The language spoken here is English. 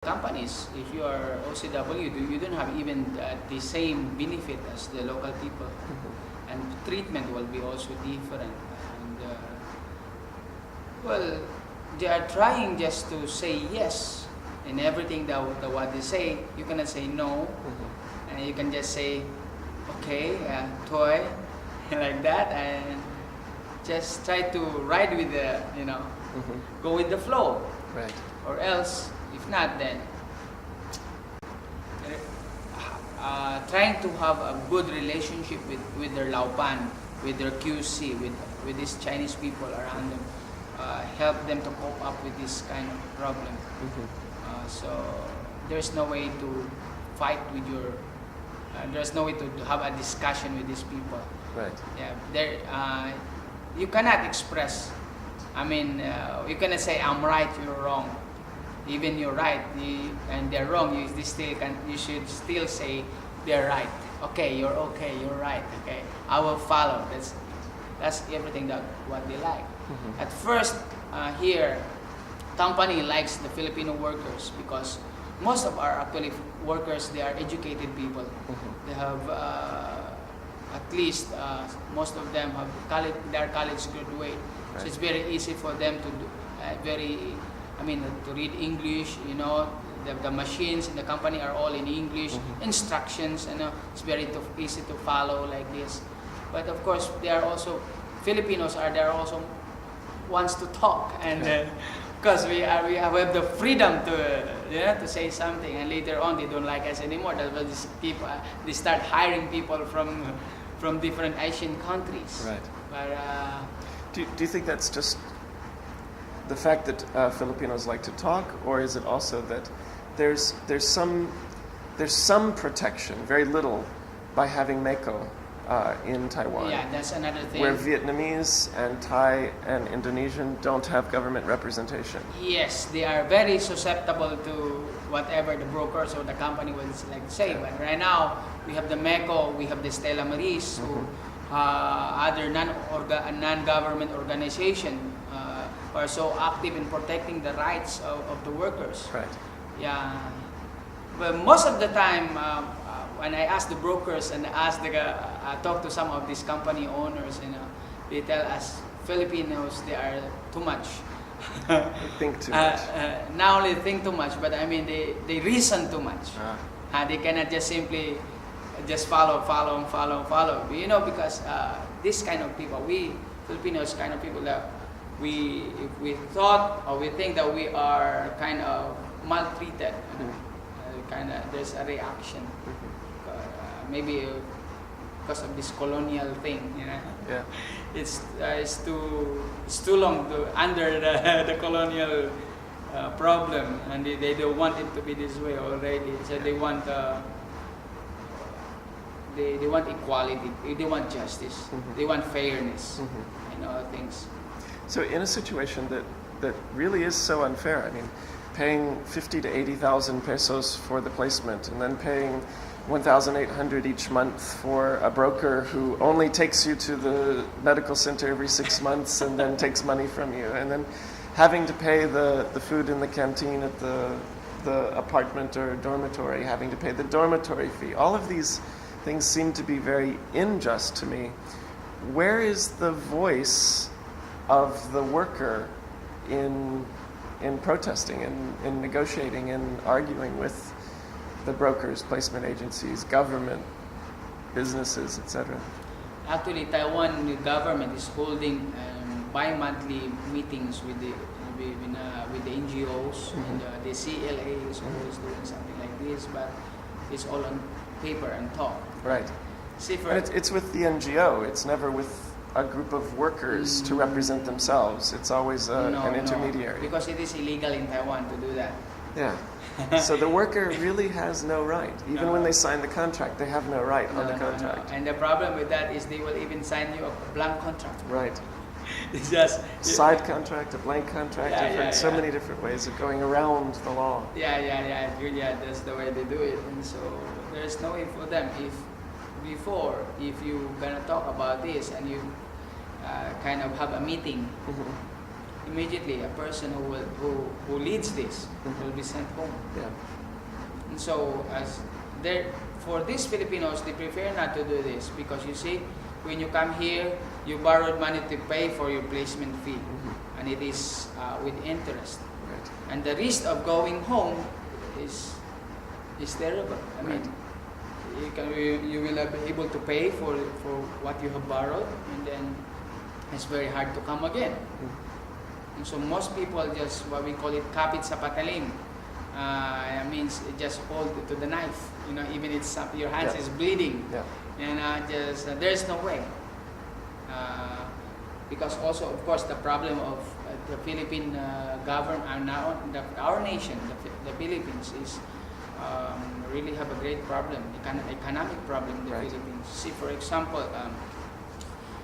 companies, if you are OCW, you don't have even the same benefit as the local people, and treatment will be also different. And well, they are trying just to say yes in everything that what they say. You cannot say no, and you can just say okay, toy, like that, and just try to ride with the go with the flow, Right. or else. If not, then trying to have a good relationship with their Laupan, with their QC, with these Chinese people around them, help them to cope up with this kind of problem. So there's no way to fight with your. There's no way to have a discussion with these people. Right. Yeah, there. You cannot express. I mean, you cannot say I'm right, you're wrong. Even you're right and they're wrong, you should still say they're right. Okay, you're right. Okay, I will follow. That's everything that what they like. At first, here, company likes the Filipino workers because most of our actually workers, they are educated people. They have at least most of them have college. They are college graduate, so it's very easy for them to do to read English, the machines in the company are all in English, instructions, it's very easy to follow like this. But of course, there are also Filipinos there are also wants to talk, and because we have the freedom to say something, and later on they don't like us anymore. That's why these people they start hiring people from different Asian countries. Right. But Do you think that's just the fact that Filipinos like to talk, or is it also that there's some protection, very little, by having MECO in Taiwan? Yeah, that's another thing. Where Vietnamese and Thai and Indonesian don't have government representation. Yes, they are very susceptible to whatever the brokers or the company will like to say. But right now, we have the MECO, we have the Stella Maris, who other non-government organization are so active in protecting the rights of the workers. Right. Yeah. But most of the time, when I ask the brokers and talk to some of these company owners, they tell us Filipinos, they are too much. They think too much. Not only think too much, but I mean they reason too much. They cannot just simply just follow. Because this kind of people, we Filipinos kind of people that if we thought or we think that we are kind of maltreated, there's a reaction. Maybe because of this colonial thing, Yeah. It's too long under the colonial problem, and they don't want it to be this way already. So they want they want equality, they want justice, they want fairness, things. So in a situation that really is so unfair, I mean, paying 50 to 80,000 pesos for the placement, and then paying 1,800 each month for a broker who only takes you to the medical center every 6 months and then takes money from you, and then having to pay the food in the canteen at the apartment or dormitory, having to pay the dormitory fee. All of these things seem to be very unjust to me. Where is the voice of the worker in protesting, in negotiating, and arguing with the brokers, placement agencies, government, businesses, etc.? Actually, Taiwan government is holding bi-monthly meetings with the NGOs, and the CLA is always doing something like this, but it's all on paper and talk. Right. And it's with the NGO. It's never with a group of workers to represent themselves. It's always an intermediary. Because it is illegal in Taiwan to do that. Yeah. So the worker really has no right. Even when they sign the contract, they have no right on the contract. No. And the problem with that is they will even sign you a blank contract. Right. It's just side contract, a blank contract, so many different ways of going around the law. Yeah. That's the way they do it. And so there's no way for them. If you gonna talk about this and you kind of have a meeting immediately a person who leads this Mhm. will be sent home. Yeah. And so for these Filipinos, they prefer not to do this because you see, when you come here, you borrowed money to pay for your placement fee, Mhm. and it is with interest. Right. And the risk of going home is terrible. I mean, you will not be able to pay for what you have borrowed, and then it's very hard to come again. Mhm. And so most people just what we call it kapit sa patalim. It means just hold it to the knife. You know, even it's your hands Yeah. is bleeding, Yeah. and there's no way. Because also, of course, the problem of the Philippine government, our nation, the Philippines, is really have a great problem, economic problem in the Right. Philippines. See, for example,